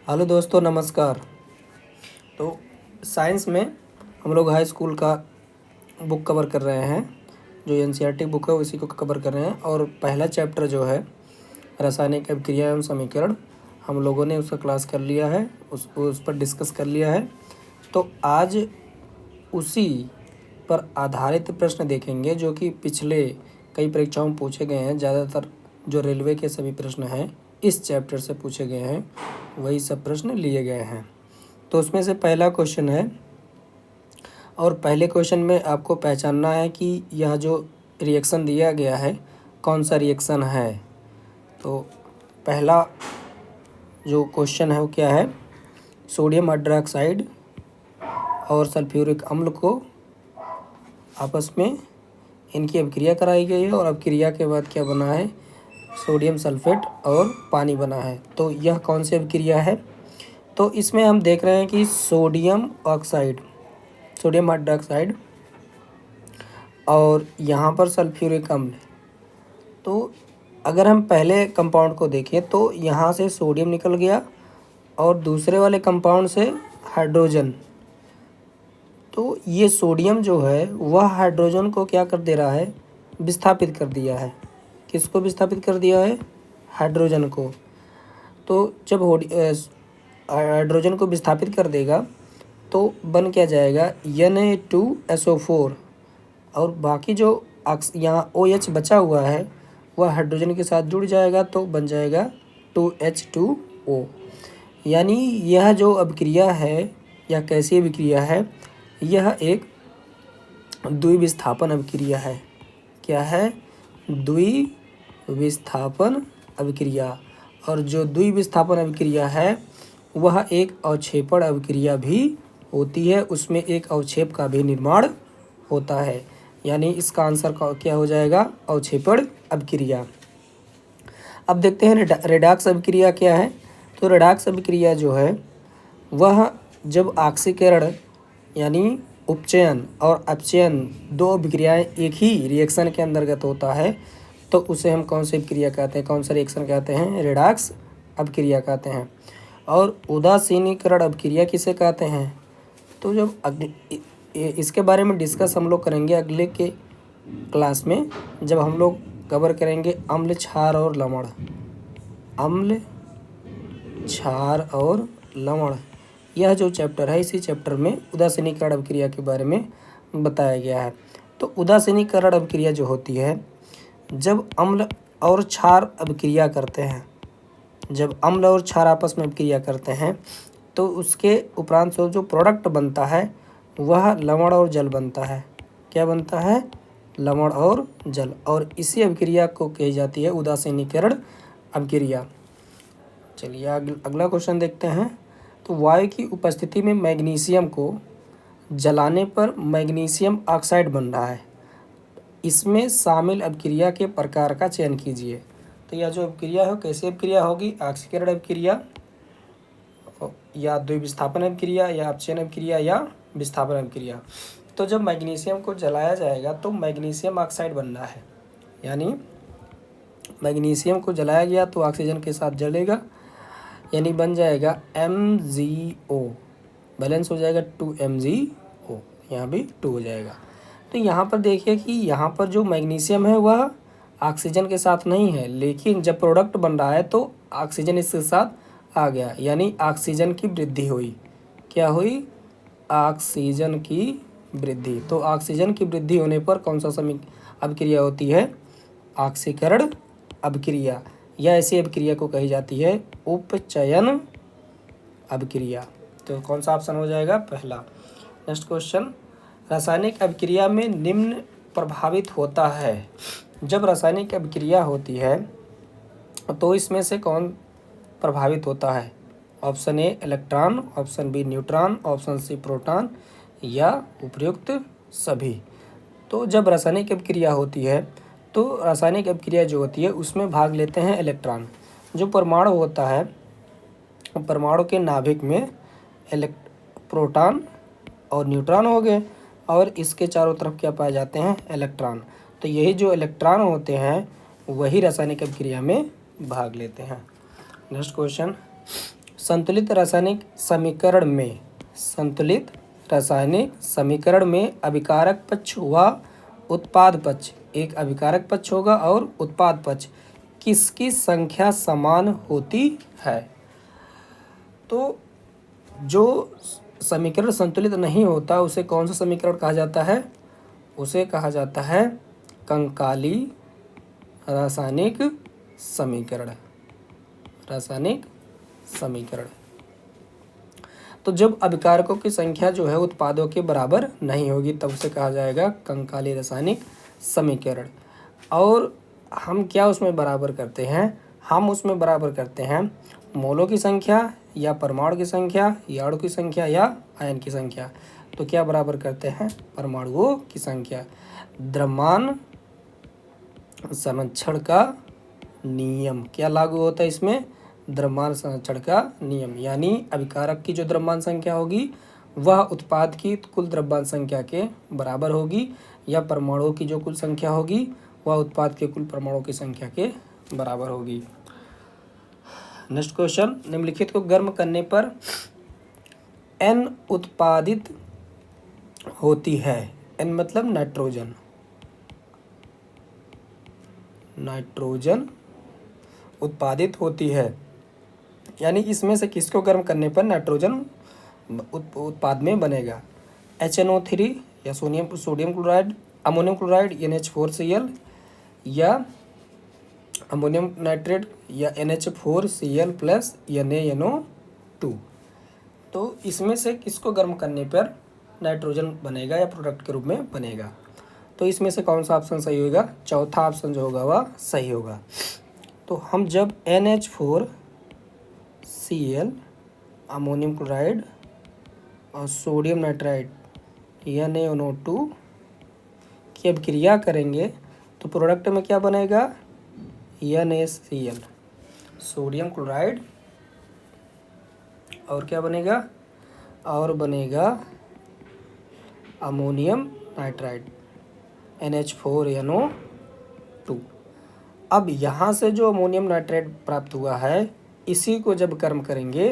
Hello दोस्तों, नमस्कार। तो साइंस में हम लोग हाई स्कूल का बुक कवर कर रहे हैं। जो एनसीईआरटी बुक है उसी को कवर कर रहे हैं और पहला चैप्टर जो है रासायनिक अभिक्रिया एवं समीकरण, हम लोगों ने उसका क्लास कर लिया है, उस पर डिस्कस कर लिया है। तो आज उसी पर आधारित प्रश्न देखेंगे जो कि पिछले कई परीक्षाओं में पूछे गए हैं। ज़्यादातर जो रेलवे के सभी प्रश्न हैं इस चैप्टर से पूछे गए हैं, वही सब प्रश्न लिए गए हैं। तो उसमें से पहला क्वेश्चन है और पहले क्वेश्चन में आपको पहचानना है कि यह जो रिएक्शन दिया गया है कौन सा रिएक्शन है। तो पहला जो क्वेश्चन है वो क्या है, सोडियम हाइड्रोक्साइड और सल्फ्यूरिक अम्ल को आपस में इनकी अभिक्रिया कराई गई है और अभिक्रिया के बाद क्या बना है, सोडियम सल्फेट और पानी बना है। तो यह कौन सी अभिक्रिया है। तो इसमें हम देख रहे हैं कि सोडियम ऑक्साइड, सोडियम हाइड्रोक्साइड और यहाँ पर सल्फ्यूरिक अम्ल। तो अगर हम पहले कंपाउंड को देखें तो यहाँ से सोडियम निकल गया और दूसरे वाले कंपाउंड से हाइड्रोजन। तो ये सोडियम जो है वह हाइड्रोजन को क्या कर दे रहा है, विस्थापित कर दिया है। किसको विस्थापित कर दिया है, हाइड्रोजन को। तो जब हाइड्रोजन को विस्थापित कर देगा तो बन क्या जाएगा, Na2SO4 और बाकी जो यहाँ OH बचा हुआ है वह हाइड्रोजन के साथ जुड़ जाएगा तो बन जाएगा 2H2O। यानी यह जो अभिक्रिया है, यह कैसी अभिक्रिया है, यह एक द्विविस्थापन अभिक्रिया है। क्या है, द्विविस्थापन अभिक्रिया। और जो द्विविस्थापन अभिक्रिया है वह एक अवक्षेपण अभिक्रिया भी होती है, उसमें एक अवक्षेप का भी निर्माण होता है। यानी इसका आंसर क्या हो जाएगा, अवक्षेपण अभिक्रिया। अब देखते हैं रेडॉक्स अभिक्रिया क्या है। तो रेडॉक्स अभिक्रिया जो है वह जब ऑक्सीकरण यानी उपचयन और अपचयन दो अभिक्रियाएं एक ही रिएक्शन के अंतर्गत होता है तो उसे हम कौन सी अभिक्रिया कहते हैं, कौन सा रिएक्शन कहते हैं, रेडॉक्स अभिक्रिया कहते हैं। और उदासीनीकरण अभिक्रिया किसे कहते हैं। तो जब इसके बारे में डिस्कस हम लोग करेंगे अगले के क्लास में, जब हम लोग कवर करेंगे अम्ल, क्षार और लवण। अम्ल, क्षार और लवण, यह जो चैप्टर है इसी चैप्टर में उदासीनीकरण अभिक्रिया के बारे में बताया गया है। तो उदासीनीकरण अभिक्रिया जो होती है, जब अम्ल और क्षार अभिक्रिया करते हैं, जब अम्ल और क्षार आपस में अभिक्रिया करते हैं तो उसके उपरांत जो प्रोडक्ट बनता है वह लवण और जल बनता है। क्या बनता है, लवण और जल। और इसी अभिक्रिया को कही जाती है उदासीनीकरण अभिक्रिया। चलिए अगला क्वेश्चन देखते हैं। तो वायु की उपस्थिति में मैग्नीशियम को जलाने पर मैग्नीशियम ऑक्साइड बन रहा है, इसमें शामिल अभिक्रिया के प्रकार का चयन कीजिए। तो यह जो अभिक्रिया है कैसी अभिक्रिया होगी, ऑक्सीकरण अभिक्रिया या द्विविस्थापन अभिक्रिया या अपचयन अभिक्रिया या विस्थापन अभिक्रिया। तो जब मैग्नीशियम को जलाया जाएगा तो मैग्नीशियम ऑक्साइड बन रहा है, यानी मैग्नीशियम को जलाया गया तो ऑक्सीजन के साथ जलेगा, यानी बन जाएगा MgO, बैलेंस हो जाएगा 2MgO, यहाँ भी 2 हो जाएगा। तो यहाँ पर देखिए कि यहाँ पर जो मैग्नीशियम है वह ऑक्सीजन के साथ नहीं है, लेकिन जब प्रोडक्ट बन रहा है तो ऑक्सीजन इसके साथ आ गया, यानी ऑक्सीजन की वृद्धि हुई। क्या हुई, ऑक्सीजन की वृद्धि। तो ऑक्सीजन की वृद्धि होने पर कौन सा अभिक्रिया होती है, ऑक्सीकरण अभिक्रिया, या ऐसी अभिक्रिया को कही जाती है उपचयन अभिक्रिया। तो कौन सा ऑप्शन हो जाएगा, पहला। नेक्स्ट क्वेश्चन, रासायनिक अभिक्रिया में निम्न प्रभावित होता है। जब रासायनिक अभिक्रिया होती है तो इसमें से कौन प्रभावित होता है। Option A electron, option B neutron, option C proton या उपर्युक्त सभी। तो जब रासायनिक अभिक्रिया होती है तो रासायनिक अभिक्रिया जो होती है उसमें भाग लेते हैं इलेक्ट्रॉन। जो परमाणु होता है, परमाणु के नाभिक में प्रोटॉन और न्यूट्रॉन हो गए और इसके चारों तरफ क्या पाए जाते हैं, इलेक्ट्रॉन। तो यही जो इलेक्ट्रॉन होते हैं वही रासायनिक अभिक्रिया में भाग लेते हैं। नेक्स्ट क्वेश्चन, संतुलित रासायनिक समीकरण में अभिकारक पक्ष व उत्पाद पक्ष, एक अभिकारक पक्ष होगा और उत्पाद पक्ष किसकी संख्या समान होती है। तो जो समीकरण संतुलित नहीं होता उसे कौन सा समीकरण कहा जाता है? उसे कहा जाता है कंकाली रासायनिक समीकरण। तो जब अभिकारकों की संख्या जो है उत्पादों के बराबर नहीं होगी तब उसे कहा जाएगा कंकाली रासायनिक समीकरण। और हम क्या उसमें बराबर करते हैं? हम उसमें बराबर करते हैं मोलों की संख्या या परमाणु की संख्या या अणु की संख्या या आयन की संख्या। तो क्या बराबर करते हैं? परमाणुओं की संख्या। द्रव्यमान संरक्षण का नियम क्या लागू होता है इसमें? द्रव्यमान संरक्षण का नियम, यानी अभिकारक की जो द्रव्यमान संख्या होगी वह उत्पाद की कुल द्रव्यमान संख्या के बराबर होगी, या परमाणुओं की जो कुल संख्या होगी वह उत्पाद के कुल परमाणुओं की संख्या के बराबर होगी। नेक्स्ट क्वेश्चन, निम्नलिखित को गर्म करने पर N उत्पादित होती है। N मतलब नाइट्रोजन उत्पादित होती है, यानी इसमें से किसको गर्म करने पर नाइट्रोजन उत्पाद में बनेगा? HNO3 या sodium chloride, ammonium chloride NH4Cl, या अमोनियम नाइट्रेट या NH4Cl प्लस NaNO2। तो इसमें से किसको गर्म करने पर नाइट्रोजन बनेगा या प्रोडक्ट के रूप में बनेगा? तो इसमें से कौन सा ऑप्शन सही होगा? चौथा ऑप्शन जो होगा वह सही होगा। तो हम जब NH4Cl, अमोनियम क्लोराइड और सोडियम नाइट्राइड NaNO2 की अभिक्रिया करेंगे तो प्रोडक्ट में क्या बनेगा? NaCl, सोडियम क्लोराइड, और क्या बनेगा? और बनेगा अमोनियम नाइट्राइड NH4NO2। अब यहाँ से जो अमोनियम नाइट्राइड प्राप्त हुआ है इसी को जब गर्म करेंगे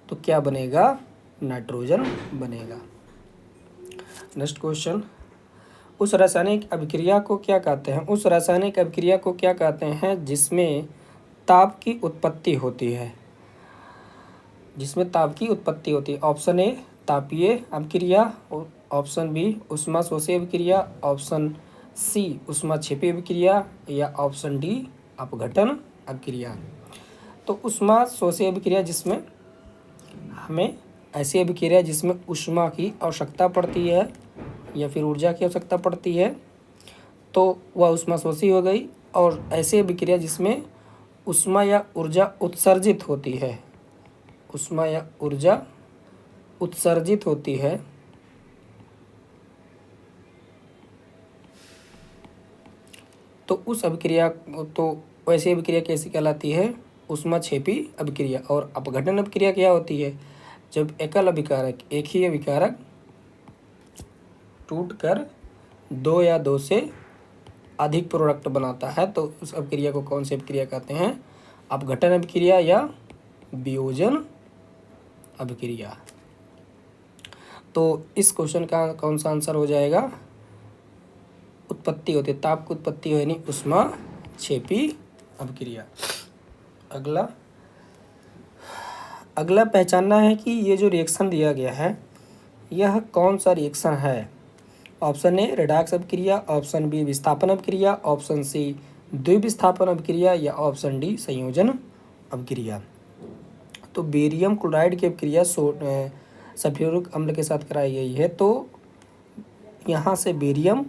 तो क्या बनेगा? नाइट्रोजन बनेगा। नेक्स्ट क्वेश्चन, उस रासायनिक अभिक्रिया को क्या कहते हैं? उस रासायनिक अभिक्रिया को क्या कहते हैं जिसमें ताप की उत्पत्ति होती है? जिसमें ताप की उत्पत्ति होती है। ऑप्शन ए तापीय अभिक्रिया, ऑप्शन बी ऊष्माशोषी अभिक्रिया, ऑप्शन सी ऊष्माक्षेपी अभिक्रिया, या ऑप्शन डी अपघटन अभिक्रिया। तो ऊष्माशोषी अभिक्रिया जिसमें हमें ऐसी अभिक्रिया जिसमें ऊष्मा की आवश्यकता पड़ती है या फिर ऊर्जा की आवश्यकता पड़ती है तो वह ऊष्माशोषी हो गई। और ऐसी अभिक्रिया जिसमें ऊष्मा या ऊर्जा उत्सर्जित होती है, ऊष्मा या ऊर्जा उत्सर्जित होती है, तो उस अभिक्रिया तो वैसी अभिक्रिया कैसी कहलाती है? ऊष्माक्षेपी अभिक्रिया। और अपघटन अभिक्रिया क्या होती है? जब एकल अभिकारक, एक ही अभिकारक टूटकर दो या दो से अधिक प्रोडक्ट बनाता है तो उस अभिक्रिया को कौन सी अभिक्रिया कहते हैं? अपघटन अभिक्रिया या वियोजन अभिक्रिया। तो इस क्वेश्चन का कौन सा आंसर हो जाएगा? उत्पत्ति होती है, ताप की उत्पत्ति हो यानी ऊष्माक्षेपी अभिक्रिया। अगला पहचानना है कि ये जो रिएक्शन दिया गया है यह कौन सा रिएक्शन है। ऑप्शन ए रेडॉक्स अभिक्रिया, ऑप्शन बी विस्थापन अभिक्रिया, ऑप्शन सी द्विविस्थापन अभिक्रिया, या ऑप्शन डी संयोजन अभिक्रिया। तो बेरियम क्लोराइड की अभिक्रिया सल्फ्यूरिक अम्ल के साथ कराई गई है। तो यहाँ से बेरियम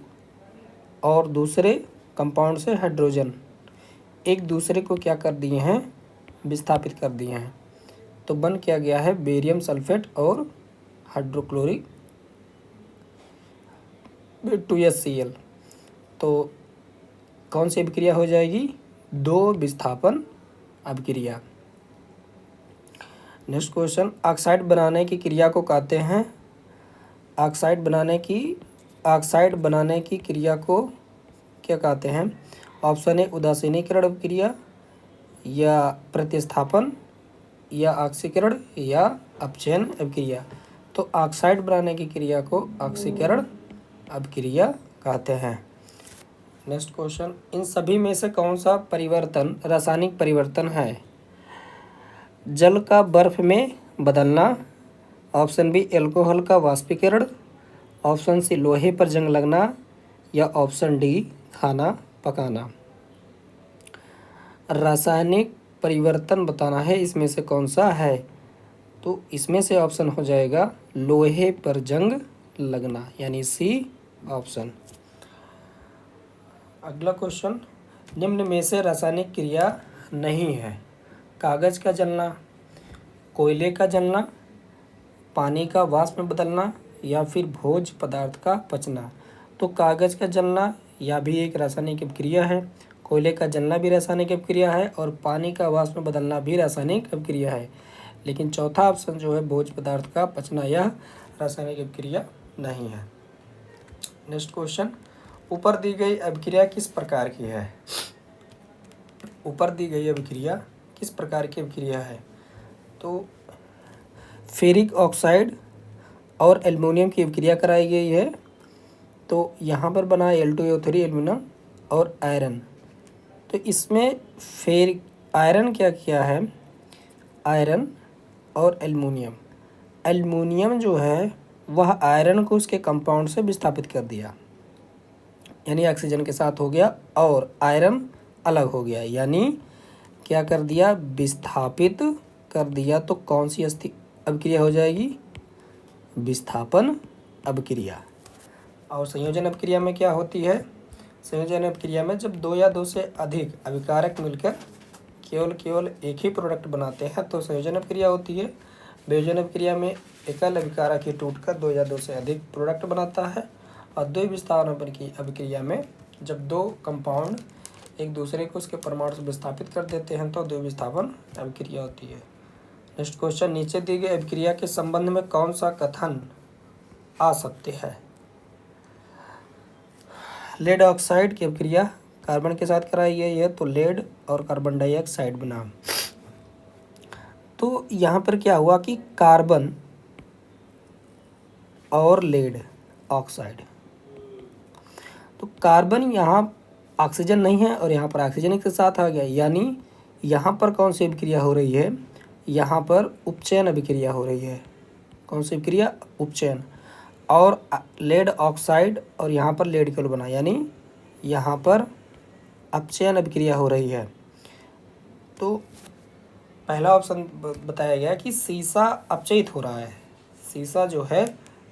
और दूसरे कंपाउंड से हाइड्रोजन एक दूसरे को क्या कर दिए हैं? विस्थापित कर दिए हैं। तो बन क्या गया है? बेरियम सल्फेट और हाइड्रोक्लोरिक 2HCl। तो कौन सी अभिक्रिया हो जाएगी? दो विस्थापन अभिक्रिया। नेक्स्ट क्वेश्चन, ऑक्साइड बनाने की क्रिया को कहते हैं? ऑक्साइड बनाने की क्रिया को क्या कहते हैं? ऑप्शन ए उदासीनीकरण अभिक्रिया, या प्रतिस्थापन, या ऑक्सीकरण या अपचयन अभिक्रिया। तो ऑक्साइड बनाने की क्रिया को ऑक्सीकरण अभिक्रिया कहते हैं। नेक्स्ट क्वेश्चन, इन सभी में से कौन सा परिवर्तन रासायनिक परिवर्तन है? जल का बर्फ में बदलना, ऑप्शन बी एल्कोहल का वाष्पीकरण, ऑप्शन सी लोहे पर जंग लगना, या ऑप्शन डी खाना पकाना। रासायनिक परिवर्तन बताना है, इसमें से कौन सा है? तो इसमें से ऑप्शन हो जाएगा लोहे पर जंग लगना, यानी सी ऑप्शन। अगला क्वेश्चन, निम्न में से रासायनिक क्रिया नहीं है। कागज का जलना, कोयले का जलना, पानी का वाष्प में बदलना, या फिर भोज्य पदार्थ का पचना। तो कागज का जलना यह भी एक रासायनिक अभिक्रिया है, कोयले का जलना भी रासायनिक अभिक्रिया है, और पानी का वाष्प में बदलना भी रासायनिक अभिक्रिया है। लेकिन चौथा ऑप्शन जो है भोज्य पदार्थ का पचना, यह रासायनिक अभिक्रिया नहीं है। नेक्स्ट क्वेश्चन, ऊपर दी गई अभिक्रिया किस प्रकार की है? ऊपर दी गई अभिक्रिया किस प्रकार की अभिक्रिया है? तो फेरिक ऑक्साइड और एल्युमिनियम की अभिक्रिया कराई गई है। तो यहाँ पर बना Al2O3 एल्यूमिनियम और आयरन। तो इसमें फेरिक आयरन क्या किया है? आयरन और एल्युमिनियम जो है वह आयरन को उसके कंपाउंड से विस्थापित कर दिया, यानी ऑक्सीजन के साथ हो गया, और आयरन अलग हो गया, यानी क्या कर दिया? विस्थापित कर दिया। तो कौन सी अभिक्रिया हो जाएगी? विस्थापन अभिक्रिया। और संयोजन अभिक्रिया में क्या होती है? संयोजन अभिक्रिया में जब दो या दो से अधिक अभिकारक मिलकर केवल एक ही प्रोडक्ट बनाते हैं तो संयोजन अभिक्रिया होती है। वियोजन अभिक्रिया में एकल अभिकारक ही टूटकर दो या दो से अधिक प्रोडक्ट बनाता है। और द्विविस्थापन की अभिक्रिया में जब दो कंपाउंड एक दूसरे को उसके परमाणु से विस्थापित कर देते हैं तो द्विविस्थापन अभिक्रिया होती है। नेक्स्ट क्वेश्चन, नीचे दी गई अभिक्रिया के संबंध में कौन सा कथन आ सकते हैं? लेड ऑक्साइड की अभिक्रिया कार्बन के साथ कराई गई है, तो लेड और कार्बन डाइऑक्साइड बना। तो यहाँ पर क्या हुआ कि कार्बन और लेड ऑक्साइड, तो कार्बन यहाँ ऑक्सीजन नहीं है और यहाँ पर ऑक्सीजन के साथ आ गया, यानी यहाँ पर कौन सी अभिक्रिया हो रही है? यहाँ पर उपचयन अभिक्रिया हो रही है। कौन सी अभिक्रिया? उपचयन। और लेड ऑक्साइड और यहाँ पर लेड केवल बना, यानी यहाँ पर अपचयन अभिक्रिया हो रही है। तो पहला ऑप्शन बताया गया कि सीसा अपचयित हो रहा है। सीसा जो है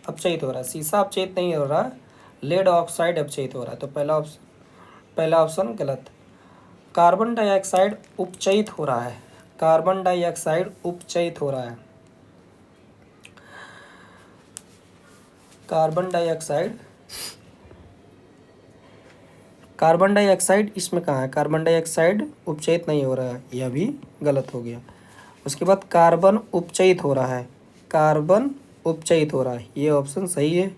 अपचयित हो रहा है, सीसा अपचयित नहीं हो रहा, लेड ऑक्साइड अपचयित हो रहा है। तो पहला ऑप्शन गलत। कार्बन डाइऑक्साइड उपचयित हो रहा है, कार्बन डाइऑक्साइड उपचयित हो रहा है। कार्बन डाइऑक्साइड इसमें कहाँ है? कार्बन डाइऑक्साइड उपचयित नहीं हो रहा है, यह भी गलत हो गया। उसके बाद कार्बन उपचयित हो रहा है, कार्बन उपचयित हो रहा है, ये ऑप्शन सही है।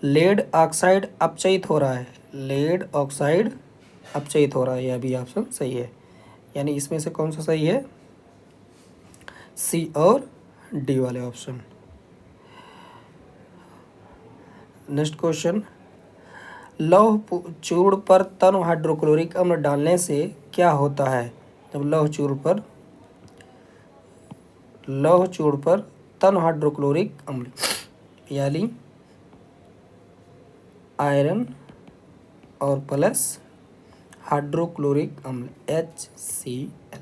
लेड ऑक्साइड अपचयित हो रहा है, लेड ऑक्साइड अपचयित हो रहा है, यह भी ऑप्शन सही है। यानी इसमें से कौन सा सही है? सी और डी वाले ऑप्शन। नेक्स्ट क्वेश्चन, लौह चूर्ण पर तन हाइड्रोक्लोरिक अम्ल डालने से क्या होता है? जब लौह चूर्ण पर तन हाइड्रोक्लोरिक अम्ल यानी आयरन और प्लस हाइड्रोक्लोरिक अम्ल HCl,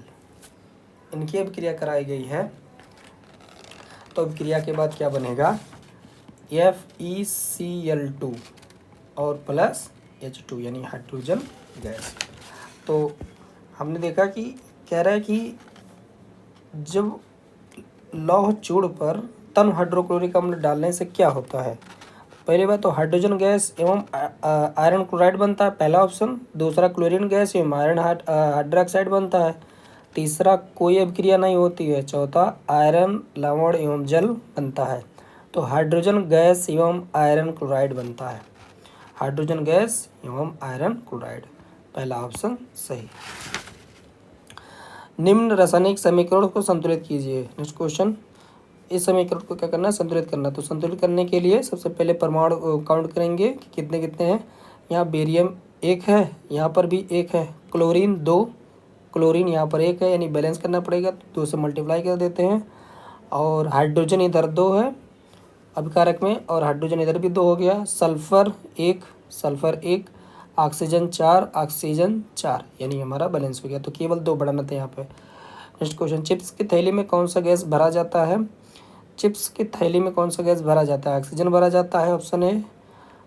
इनकी अभिक्रिया कराई गई है। तो अभिक्रिया के बाद क्या बनेगा? FeCl2 और प्लस H2 यानी हाइड्रोजन गैस। तो हमने देखा कि कह रहा है कि जब लौह चूर्ण पर तन हाइड्रोक्लोरिक अम्ल डालने से क्या होता है? पहली बात तो हाइड्रोजन गैस एवं आयरन क्लोराइड बनता है, पहला ऑप्शन। दूसरा क्लोरीन गैस एवं आयरन हाइड्रोक्साइड बनता है। तीसरा कोई अभिक्रिया नहीं होती है। चौथा आयरन लवण एवं जल बनता है। तो हाइड्रोजन गैस एवं आयरन क्लोराइड बनता है, हाइड्रोजन गैस एवं आयरन क्लोराइड, पहला ऑप्शन सही। निम्न रासायनिक समीकरण को संतुलित कीजिए। नेक्स्ट क्वेश्चन, इस समीकरण को क्या करना है, संतुलित करना। तो संतुलित करने के लिए सबसे पहले परमाणु काउंट करेंगे कि कितने कितने हैं। यहाँ बेरियम 1 है, यहाँ पर भी 1 है, क्लोरीन 2, क्लोरीन यहाँ पर 1 है, यानी बैलेंस करना पड़ेगा, 2 से मल्टीप्लाई कर देते हैं। और हाइड्रोजन इधर 2 है अभिकारक में, और हाइड्रोजन इधर भी 2 हो गया। सल्फर 1, ऑक्सीजन 4, ऑक्सीजन 4, यानी हमारा बैलेंस हो गया। तो केवल 2 बढ़ाना था यहाँ पे। नेक्स्ट क्वेश्चन, चिप्स की थैली में कौन सा गैस भरा जाता है। चिप्स की थैली में कौन सा गैस भरा जाता है। ऑक्सीजन भरा जाता है, option A.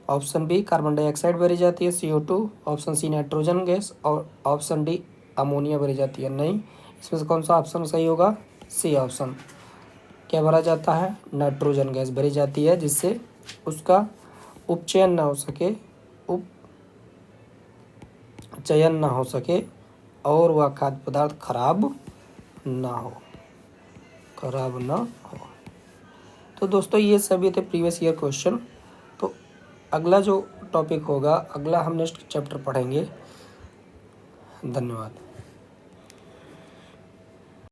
Option B carbon dioxide भरी जाती है, CO2। Option C nitrogen gas, और ऑप्शन डी अमोनिया भरी जाती है। नहीं, इसमें से कौन सा ऑप्शन सही होगा, सी ऑप्शन। क्या भरा जाता है, नाइट्रोजन गैस भरी जाती है, जिससे उसका उपचयन ना हो सके, उपचयन ना हो सके, और वह खाद्य पदार्थ खराब ना हो। तो दोस्तों ये सभी थे प्रीवियस ईयर क्वेश्चन। तो अगला जो टॉपिक होगा, अगला हम नेक्स्ट चैप्टर पढ़ेंगे। धन्यवाद।